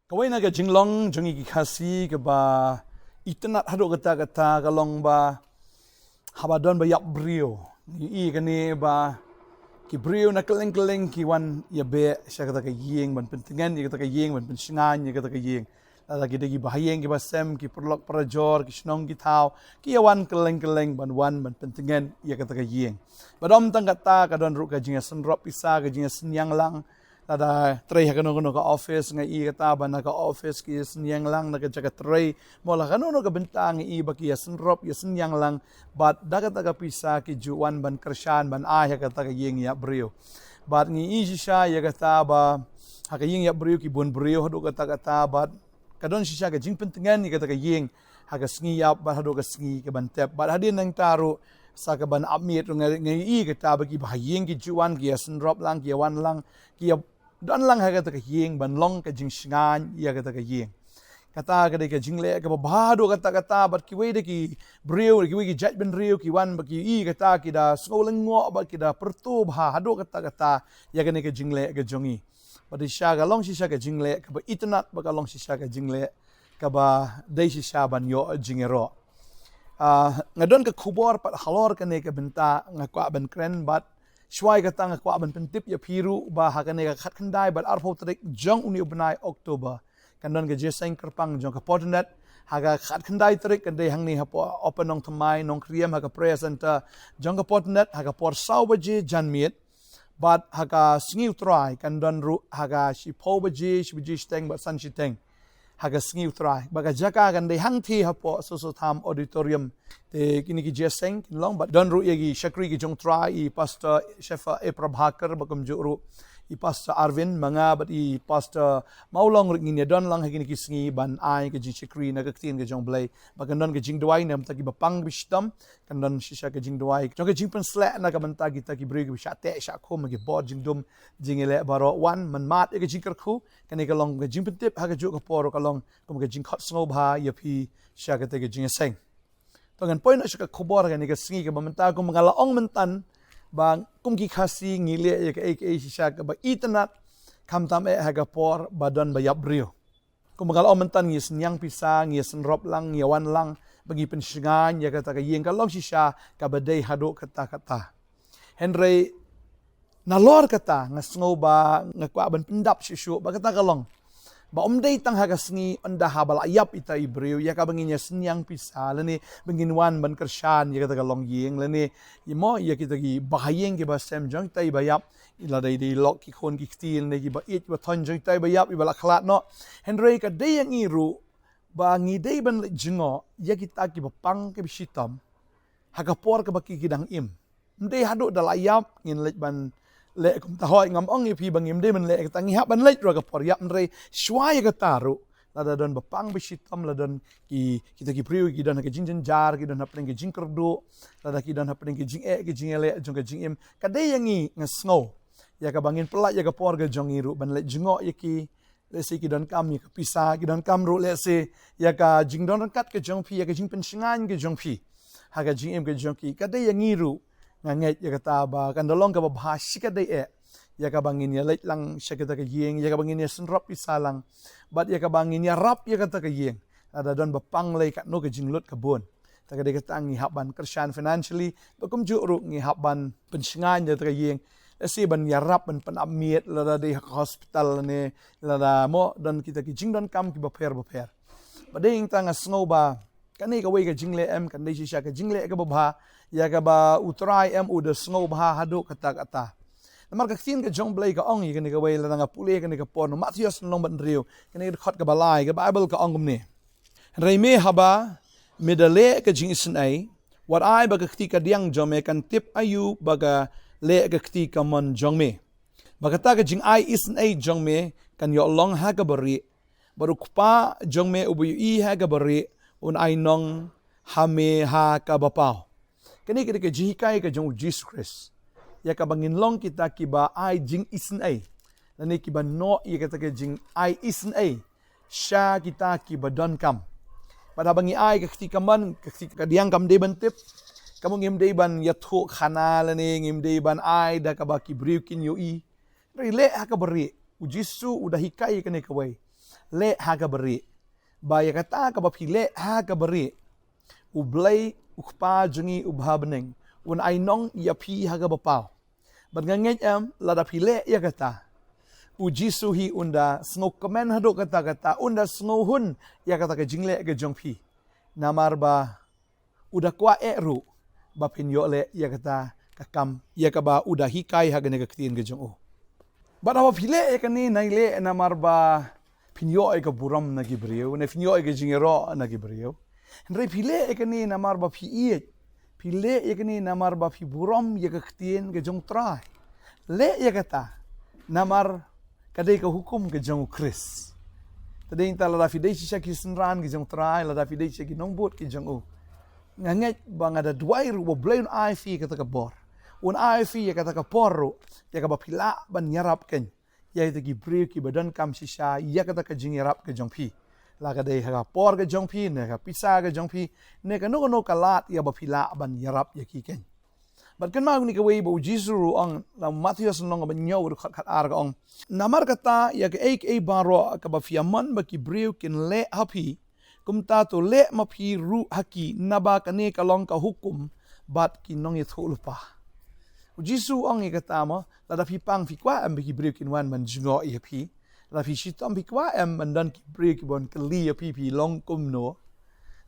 Kawai naga Shillong jongi ki khasi ke ba internet hado kata kalong ba haba don ba yap brio i kani ba ki brio na keleng ki wan ya be sya kata ka yeng ban pentingan ya kata ka yeng ban pensingan ya kata ka yeng lagi dagi bahayeng ki ba sem ki perlok parajor ki Shillong ki tau ki ya wan keleng ban pentingan ya kata ka yeng badom tang kata ka don ru ka jinga senrop pisa ka jinga senyang lang ada tray kano ka office nga i kata ba na ka office ki senyang lang na ka jaga tray mola kano ka bentang i ba ki senrop ya senyang lang but dagat ka pisa ki juan ban kershan ban ya kata ka yeng ya brio but ngi i sha ya kata ba ha ka yeng ya brio ki bon brio hado kata but kadon shisha ka jing pentingan ni kata ka yeng ha ka sngi ya ba hado ka sngi ka bantep but hadin nang taru sa ka ban apmit ngai i kata ba ki ba yeng ki juan ki senrop lang ki wan lang ki dan lang ha kata ka yeng ban long ka jing shingan ya kata ka yeng kata ka de ka jing le ka ba hado kata bat ki we de ki brio ki we ki judge ban rio ki wan ba ki i kata ki da skolang ngo ba ki da pertu ba hado kata ya ka ne ka jing le ka jongi ba di sha ka long shisha ka jing le ka ba itnat ba ka long shisha ka jing le ka ba dei shisha ban yo jingero ngadon ka khubor pat halor ka ne ka benta ngakwa ban kren bat Shwai kata nga kwa ban pentip ya piru ba hakane ka khat khandai but arfo trik jong uni ubnai Oktober kandon ka jeseng kerpang jong ka Potternet haga khat khandai trik kandai hangni hapo open Nongthymmai Nongkhryiem haga prayer center jong ka Potternet haga por sau baje janmit but haga singiu try kandon ru haga shi po baje shi baje steng ba san shi teng haga singiu try baga jaka kandai hangthi hapo so tham auditorium te kini ki jeseng long but don ru yagi shakri ki jong try i pastor shefa e prabhakar bakum juru i pastor Arvin manga but i pastor maulong ring ni don lang hagini ki singi ban ai ke jing shakri na ka tin ke jong blai bagan don ke jing duai nam ta ki bapang bistam kan don shisha ke jing duai jong ke jing pen sla na ka banta ki ta ki bri ki sha te sha khom ki bod jing dum jing ele baro wan man mat ke jing kerkhu kan ke long ke jing pen tip ha ke ju ka por ka long kom ke jing khot sngo bha ya phi sha ke te ke jing seng Pangan poin asya ka khubor ka ni ka singi ka bamenta ko mga laong mentan bang kum ki khasi ngile ya ka shisha ka ba itnat kam tam ha ka por badon ba yabrio kum mga laong mentan ngi senyang pisang ngi senrop lang ngi wan lang bagi pensingan ya kata ka yeng ka long shisha ka badai hado kata Henry nalor kata ngasngo ba ngakwa ban pendap shishu ba kata ka long ba omday tang hagasngi anda habal ayap ita ibreu ya ka banginya senyang pisa lani banginwan ban kershan ya kata long yeng lani imo ya kita gi bahayeng ki ba sem jong tai bayap ila dai di lok ki khon ki stil ne ki ba it ba thon jong tai bayap ibala khlat no Henry ka de yang iru ba ngi dei ban jingo ya kita ki ba pang ke bisitam hagapor ka ba ki gidang im ndei hadu dalayap ngin lek ban le kum tahoi ngam ong pi bangim de man le ka tangi ban le ro ka por yap nrei shwai ka taru la don bapang bisitam la don ki kita ki priu ki don ka jinjen jar ki don hapeng ki jingkerdu la ki don hapeng ki jing ki jingele jong ka jingim ka de yangi ngasngo ya ka bangin pelak ya ka por ka jongiru ban le jingo ya ki le se ki don kam ya ka pisa ki don kam ru le se ya ka jing don kat ka jong pi ya ka jing pensingan ka jong pi ha ka jingim ka jong ki ka de yangi ru nganget ya kata ba kandolong ka bahasi ka dai ya ka bangin ya lait lang siya kata ka yeng ya ka bangin ya senrop isalang but ya ka bangin ya rap ya kata ka yeng ada don bapang lay ka no ka jinglut ka bon ta ka de kata ngi haban kershan financially bakum juru ngi haban pensingan ya ka yeng si ban ya rap ban panamit la de hospital ne la mo don kita ki jing don kam ki baper ba de ing tanga snow ba kanai ka we ka jingle em kan dei sha ka jingle ka ba ya ka ba utrai em u de snow ba hado kata namar ka tin ka jong blai ka ong yi kan ka we la nga pule kan ka pon Matthews long ban rio kan ka khot ka balai ka Bible ka ong ne reime haba medale ka jing isen ai what I ba ka ti ka diang jome kan tip ayu ba ka le ka ti ka mon jong me ba ka ta ka jing ai isen ai jong me kan yo long ha ka bari baru kupa jong me ubu i ha ka bari un ai nong hame ha ka bapao kani ka jihikai ka jong Jesus Christ ya ka bangin long kita kiba ai jing isen ai lani kiba no ya ka ka jing ai isen ai sha kita kiba don kam pada bangi ai ka ketika man ka diang kam de bantip kamu ngim de ban ya thu khana lani ngim de ban ai da ka ba ki briu kin yo i rele ha ka bari ujisu udah hikai kani ka wai le haga beri ba ya kata ka ba phi le haga beri u blai u khpa jungi u bhabneng un ai nong ya phi haga ba pau ban ngeng am la da phi le ya kata u jisu hi unda sngo komen hado kata unda sngo hun ya kata ka jingle ka jong phi namar ba uda kwa ru ba phin yo le ya kata ka kam ya ka ba uda hikai ha gane ka ktien ka jong o ba da phi le ka ni nai le namar ba phin yo ka buram na gibreu ne phin yo ka jingero na gibreu ndre phi le ka ni namar ba phi i phi le ka ni namar ba phi buram ya ka ktien ka jong trai le ya kata namar kadai ka hukum ke jong Chris. Tadai ta la fi dei sha ki sinran ke jong trai la fi dei sha ki nongbot ke jong o. Nganget bang ada duai ru bo blain ai fi ka ta ka bor. Un ai fi ya ka ta ka porro ya ka ba pila ban yarap ken. Ya ita ki bri ki badan kam shisha ya ka ta ka jing yarap ke jong pi. La ka dei ha por ke jong pi ne ka pisa ke jong pi ne ka no ka lat ya ba pila ban yarap ya ki ken. But kan mau ni ka wei bo jisu ang la Matthews nong ba nyaw khat ar ong namar kata ya ke ek baro ka ba fiaman ba ki breu kin le hapi kum ta to le ma phi ru haki naba ka ne ka long ka hukum bat ki nong ye thulupa jisu ang e kata ma la da phi pang phi kwa am ba ki breu kin wan man jingo e phi la phi shitam phi kwa am man dan ki breu ki bon ka li phi long kum no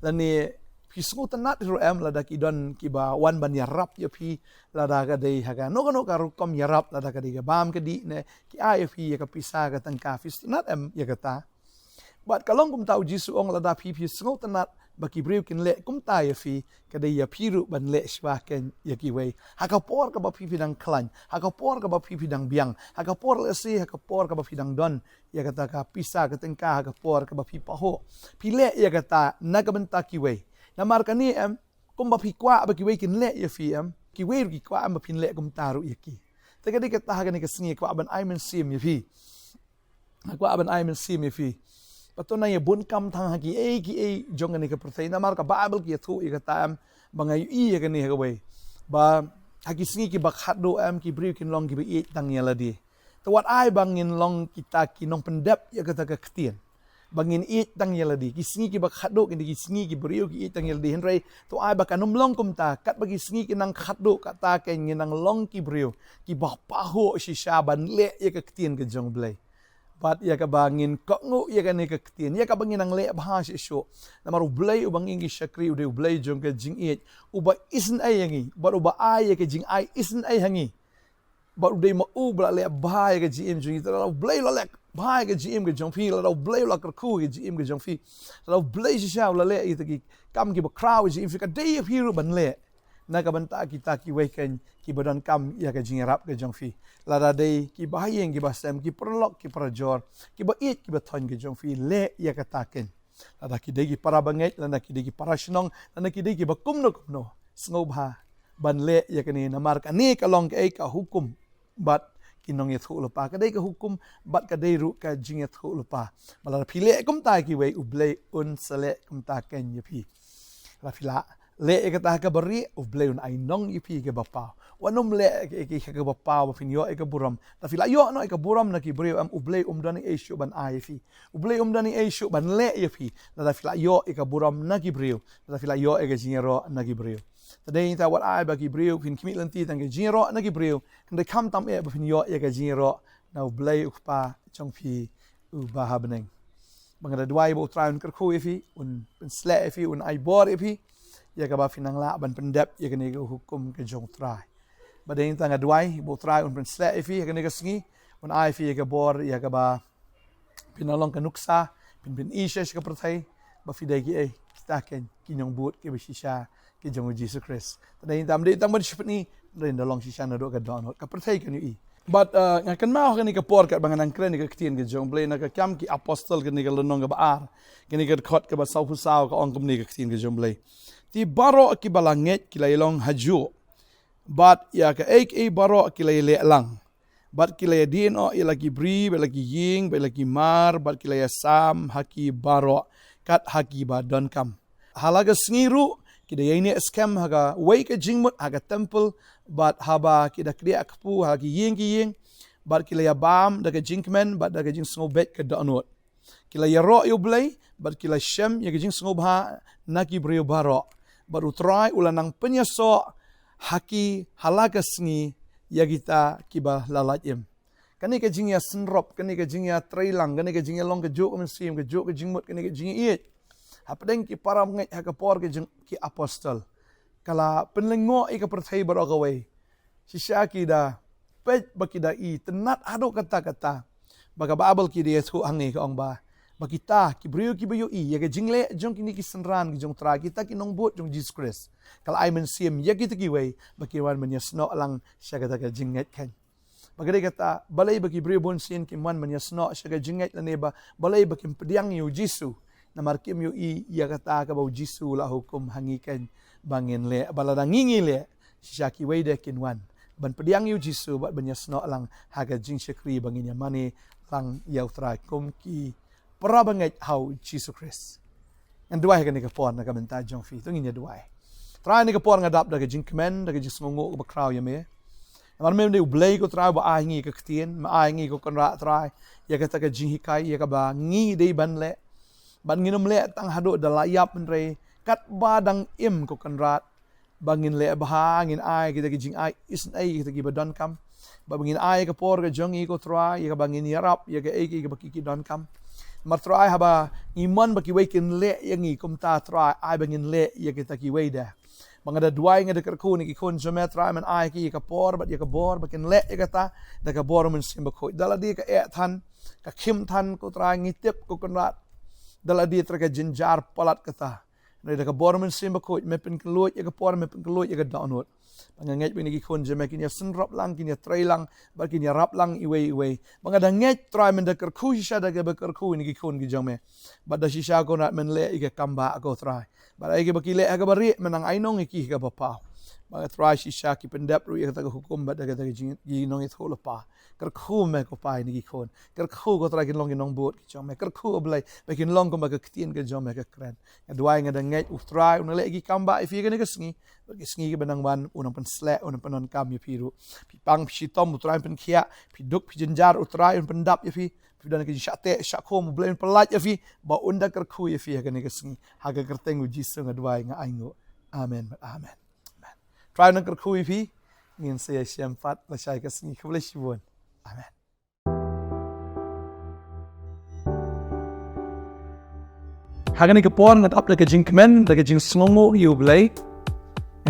la ne phi sngo tanat ro am la da ki don ki ba wan ban yarap ya phi la da ka dei ha ka no ka ru kom yarap la da ka dei ka bam ka di ne ki ai phi ya ka pisa ka tang ka phi tanat am ya ka ta but kalong kum tau jisu ong la da phi sngo tanat ba ki breu kin le kum ta ya phi ka dei ya phi ru ban le shwa ken ya ki wei ha ka por ka ba phi dang klan ha ka por ka ba phi dang biang ha ka por le si ha ka por ka ba phi dang don ya ka ta ka pisa ka tang ka ha ka por ka ba phi pa ho phi le ya ka ta na ka ban ta ki wei namar kani am kum ba phi kwa ba ki wei kin le ya fi am ki wei ki kwa am ba phin le kum taru ya ki ta ka di ka ta ga ni ka singi kwa ban ai men sim ya fi kwa ban ai men sim ya fi patona ye bun kam thang ha ki jong ni ka prothei namar ka bible ki thu i ka ta am ba ngai i ya ka ni ka wei ba ha ki singi ki ba khat do am ki briu kin long ki bi tang ya la di to wat ai bangin long kita ki nong pendap ya ka ta ka ktien bangin tang yeladi ki singi ki bak khaddo ki singi ki brio ki tang yeladi henrai to ai bak anum long kum ta kat bagi singi ki nang khaddo ka ta ke nang long ki brio ki bak paho si shaban le ya ka ktien ke jong blai bat ya ka bangin ko ngo ya ka ne ka ktien ya ka bangin nang le bha si sho namaru blai u bangin ki shakri u de blai jong ke jing u ba isn ai yangi ba u ba ai ya ke jing ai isn ai hangi ba u de ma u bla le bha ya ke jing jing ta blai lo lek bhai ke jim ke jong phi la blai la kar khu ke jim ke jong phi la blai sha la le ita ki kam ki ba kraw jim fi ka dei phi ru ban le na ka ban ta ki wei ken ki badan kam ya ke jing rap ke jong phi la da dei ki ba yeng ki ba sem ki prolog ki prajor ki ba ki ba thon ke jong phi le ya ka ta ken la da ki dei ki para banget la da ki dei ki para shnong la da ki dei ki ba kum no sngo bha ban le ya ke ni namar ka ni ka long ke ka hukum bat kinong ye thu lupa ka dei ka hukum bat ka dei ru ka jing ye thu lupa mala phi le kum ta ki wei u blei un sale kum ta ken ye phi la phila le e ka ta ka bari u blei un ai nong ye phi ke bapa wanum le ke ka bapa wa fin yo e ka buram la phila yo no e ka buram na ki bri am u blei dani e shu ban ai phi u blei dani e shu ban le ye phi la phila yo e ka buram na ki bri la phila yo e ka jing ro na ki bri Tadai ta wat ai ba ki brio fin kimi lanti tang ke jingro na ki brio kan kam tam e ba fin yo ya ka jingro na blai u pa chong phi u ba habneng bang da dwai bo traun kar khu fi un pen sla fi un ai bor fi ya ka ba finang la ban pendap ya ka ne hukum ke jong trai ba dei tang dwai bo trai un pen sla fi ya ka ne ka singi un ai fi ya ka bor ya ka ba pinalong ka nuksa pin isha ka prathai ba fi dai ki kita ken kinyong but ke ba shisha ki jong Jesus Christ tadai tam de tam shipni ren da long shisha na do ka don ka prathai kan yu but nga kan ma ka ni ka por ka bangan ang kren ni ka ktien ke jong blai na ka kam ki apostle ka ni ka lonong ka ba ar ka ni ka khot ka ba sau pu sau ka ong kum ni ka ktien ke jong blai ti baro ki balanget ki lai long haju but ya ka baro ki lai le lang but ki lai din o ya lagi bri ba lagi ying ba lagi mar but ki lai sam haki baro kat haki ba don kam halaga sngiru kida yaini scam haga wake jingmut haga temple but haba kida kriya akpu hagi ying but kila ya bam daga jinkmen but daga jing snowbet ke donot Kila yaro yu blay, bat kila shem ya gijing sengobha naki brio baro. Bat utrai ulanang penyaso haki halaga sengi ya kita kiba lalajim. Kani ke jing ya senrop, kani ke jing ya trailang, kani ke jing ya long ke juk mensim, ke juk ke jingmut, kani ke jing iet. Hapadeng ki para mengai hakapor ke jing ki apostol. Kala penlengo ika perthai barogawai. Sisya kida pej bakida i tenat ado kata-kata. Baga babel ki dia thu hangi ka ong ba. Bakita ki brio ki bayo i ya ke jingle jong kini ki senran ki jong tra kita ki nong bot jong Jesus Christ. Kala ai mensim ya kita ki wei bakiwan menyasno lang sya kata ka jinget kan. Bagay kata balay bagi brio bon sin ki man menyasno sya ka jinget la neba balay bakim pediang yu Jisu. Na markim yu i ya kata ka bau Jisu la hukum hangikan bangin le balada ngingi le sya ki wei de kinwan. Ban pediang yu Jisu bat menyasno lang haga jing syakri bangin ya mani lang yau tra kum ki para bangai hau Jesus Christ. Yang dua kan ni kapon na kabenta jong fi tu nginya dua. Try ni kapon ngadap daga jing kemen daga jing songo ba kraw ya me. Mar mem ni ublay ko try ba ahingi ka ktien, ma ahingi ko konra try. Ya kata ka jing hikai ya ka ba ngi dei ban le. Ban nginom le tang hado da layap menre kat badang im ko konra bangin le bahangin ai kita jing ai isn ai kita gi badon kam. Ba bangin ai ka por ka jong i ko try ya ka bangin yarap ya ka ai ki ba ki don kam. Mar try haba iman baki wekin le yang i kumta try ai bangin le ya kita ki weda. Bangada duai nga dekar ku ni ki kun jome try man ai ki ka por bat ya ka bor bakin le ya kata da ka bor men sim ko dala di ka e than ka khim than ko try ngitip ko konrat dala di tra ka jinjar palat kata. Nei da ka bor men sim ko me pen kluot ya ka por me pen kluot ya ka download. Banganget bini ki kun jeme kin ya senrap lang kin ya try lang bakin ya rap lang iwe. Bangada nget try men dekar ku shisha da ka bekar ku ni ki kun ki jome. Bada shisha ko nat men le ika kamba ko try. Bada ika bakile aga bari menang ainong iki ka papa. Baga try shisha ki pendap ru ya ka hukum bada ka gi nong it hole pa. Kar ku me ko pa ni ki kun. Kar ku ko try kin long nong bot ki jome. Kar ku oblai bakin long ko ba ka ktien ka jome ka kren. Adwai nga da nget try un le iki kamba if ka ni ka sngi. Bagi sngi ka benang ban unang pen slek unang penon kam ya piru. Pi pang pi tom utrai pen kia, pi duk pi jenjar utrai un pendap ya pi. Pi dan ke syate syakom blain pelat ya fi. Ba unda kerku ya fi ka ni ka sngi. Haga kerteng uji sung adwai nga aingo. Amen. Amen. Amen. Try nang kerku ya fi. Ngin saya syampat la syai ka sngi ka boleh shibun. Amen. Haga ni ka pon ngat up la ka jing kemen, la ka jing slongo yu blai.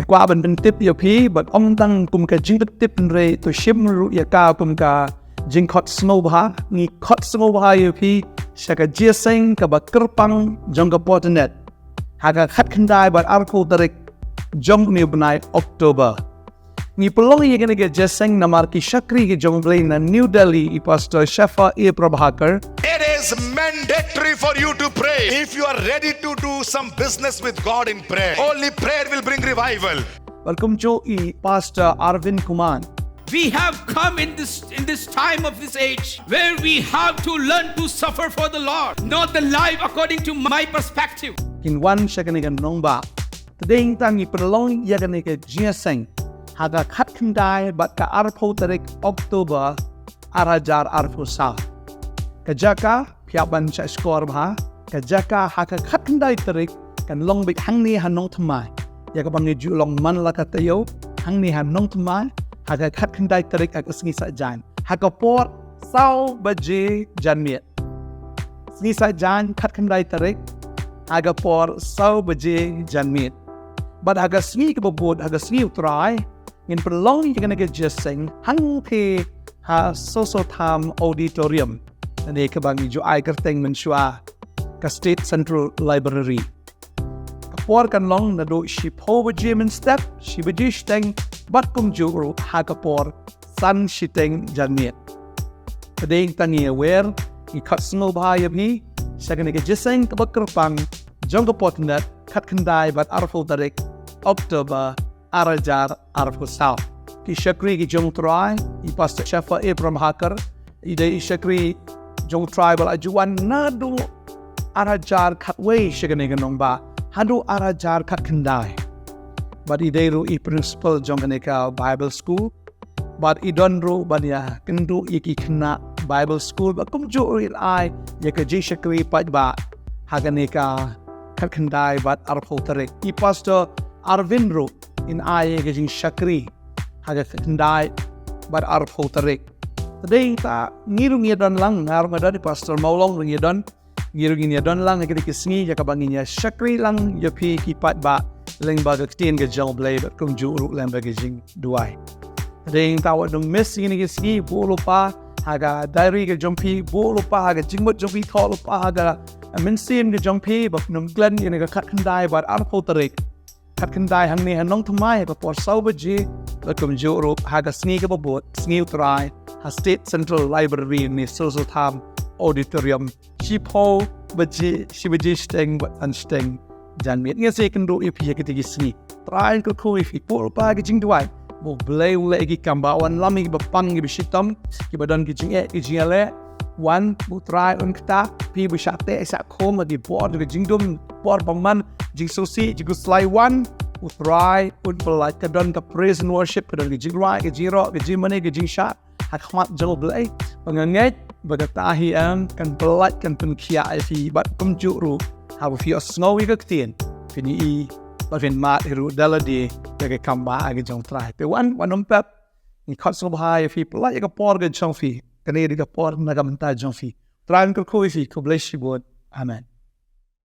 Qua bên bên tiếp yêu phí but ông tăng cùng cái chính thức tiếp rồi tôi ship ru ya cao cùng cả chính khot snow bha ni khot snow bha yêu phí sẽ cái chia sẻ cái bậc kerpang trong cái Potternet haga khát khăn đai but arco tarik trong new benai October ni pelong ye gonna get just saying namar ki shakri ki jong blai na New Delhi i pastor Shafa e Prabhakar. It is mandatory for you to pray. If you are ready to do some business with God in prayer, only prayer will bring revival. Welcome to e Pastor Arvind Kumar. We have come in this time of this age where we have to learn to suffer for the Lord, not the life according to my perspective. In one second nong ba. Today tang i pelong ye gonna get just saying haga khat khandai but ka arpo tarik October arajar arpo sa. Kajaka piaban cha skor bha kajaka haka khat khandai tarik kan long bik hang ni han Nongthymmai ya ka bangi ju long man la ka tayo hang ni han Nongthymmai haka khat khandai tarik ak sngi sa jan haka por sau baje janmiet sngi sa jan khat khandai tarik haka por sau baje janmiet but haka sngi ka bobod haka sngi utrai in prolong you gonna get just sing hang the ha social time auditorium Nani ka bangi jo ai kerteng mensua ka State Central Library. Kapor kan long na do ship ho German step shi bajish teng bat kum jo ha kapor san shiteng janmiet. Kadeng tangi aware i kat snow bhai abhi second ke jiseng ka bakar pang jong ka Potternet khat khandai bat arfo tarik October arajar arfo sao. Ki shakri ki jong try i pastor Shafa e Prabhakar i dei shakri jong tribal ajuan nadu arajar khatway shigane ganong ba hadu arajar khat khandai but ideiru I principal jong ka Bible school but idonru bania kendu iki khna Bible school ba kum ju rin ai ya ka ji shakri pat ba hagani ka khandai bat arpho tare I pastor Arvindro in ai ka jing shakri haga khandai bat arpho tare today ta ngirung ya don lang ngarung ada di pastor maulong ring ya don ngirung ya don lang ka dikisni ya ka bangin ya shakri lang ya pi ki pat ba leng ba ka tin ka jong blade kum ju ru lang ba ka jing duai today ta wa dong miss ini ki bolo pa haga diary ke jompi bolo pa haga jingmut jompi thol pa haga min sim ke jompi ba num glen ni ka khat khandai ba arpho tarik khat khandai hang ni Nongthymmai ba por sau ba ji ba kum jo ro haga sni ke ba bot sni utrai ha state central library ni social tham auditorium chipo ba ji shibaji steng ba an steng jan mit nge se kan do ip ya ke tigi sni try ko ko if por pa ke jing duai bo blay lagi kambawan lami ba pang gi bishitam ki badan ki jing ki jingale one bu try un kta pi bu shate sa khom di board gi jingdum board bangman jing sosi jigu slide one bu try un pelai ka don ka praise and worship ka don gi jingrai gi jiro gi jimane gi jing shat hakmat jol blay panganget bagata hi ang kan pelat kan pen khia fi bat kum ju ru ha bu fi snowy ka tin fini I ba fin mat ru daladi ke kamba agi jong try pe wan pep ni khot so bhai fi pla ya ka por ge jong fi kane ri ka por na ka manta jong fi try ko fi ko bless you god amen